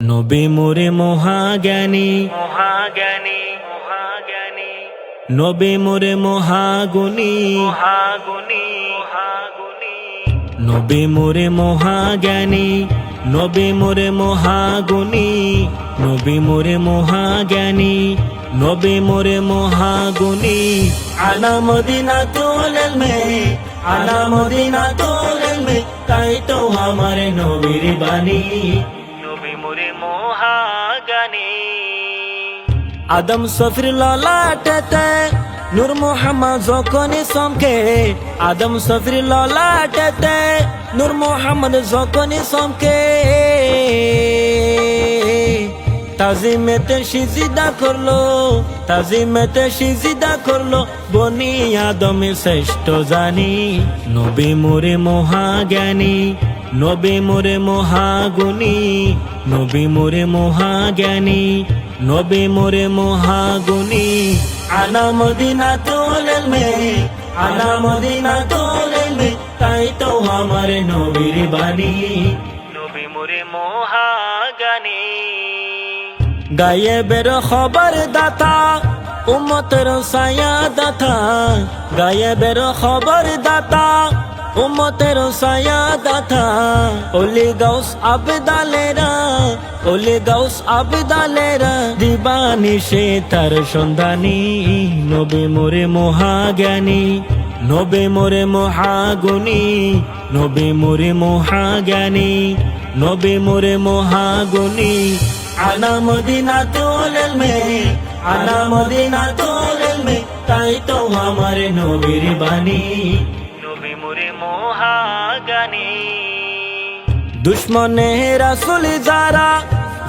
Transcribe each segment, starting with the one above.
নবী মোরে মহাজ্ঞানী মহাজ্ঞানী মহাজ্ঞানী, নবী মোরে মহাগুণী মহাগুণী মহাগুণী, নবী মোরে মহাজ্ঞানী, নবী মোরে মহাগুণী, নবী মোরে মহাজ্ঞানী, নবী মোরে মহাগুণী। আলা মদিনাতুল ইলমে, আলা মদিনাতুল ইলমে, তাই তো আমার নবীর বাণী, নবী মোরে মহাজ্ঞানী। আদম সফির ললাটেতে নূর মুহাম্মদ যখনই চমকে, আদম সফির ললাটেতে নূর মুহাম্মদ যখনই চমকে, তাজিমেতে সিজদা করলো, তাজিমেতে সিজদা করলো, বনি আদমে শ্রেষ্ঠ জানি, নবী মোরে মহাজ্ঞানী, নবী মোরে মহাগুণী, নবী মোরে মহাজ্ঞানী, নবী মোরে মহাগুণী। আলা মদিনাতুল ইলমে, আলা মদিনাতুল ইলমে, তাই তো আমার নবীর বাণী, নবী মোরে মহাজ্ঞানী। গায়েবের খবর দাতা উম্মতের ছায়া দাতা, গায়েবের খবর দাতা উম্মতের ছায়া দাতা, ওলি গাউস আবদালেরা, ওলি গাউস আবদালেরা, দিবানি সে তার সন্ধানী, নবী মোরে মহাজ্ঞানী, নবী মোরে মহাগুণী, নবী মোরে মহাজ্ঞানী, নবী মোরে মহাগুণী। আলা মদিনাতুল ইলমে, আলা মদিনাতুল ইলমে, তাই তো আমার নবীর বাণী, নবী মোরে মহাজ্ঞানী। দুশ্মনে রাসূল যারা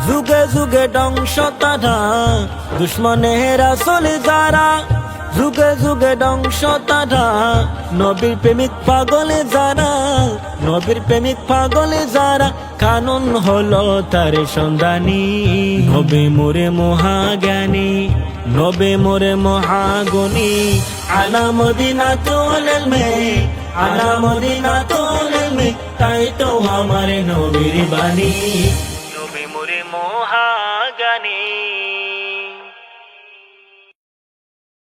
যুগে যুগে ধ্বংস তারা, দুশ্মনে রাসূল যারা যুগে যুগে ধ্বংস তারা, নবীর প্রেমিক পাগলে যারা, নবীর প্রেমিক পাগলে যারা, কানুন হলো তার সন্ধানী, নবী মোরে মহাজ্ঞানী, নবী মোরে মহাগুণী। আলা মদিনাতুল ইলমে, আলা মদিনাতুল ইলমে, তাই তো আমার নবীর বাণী, নবী মোরে মহাজ্ঞানী।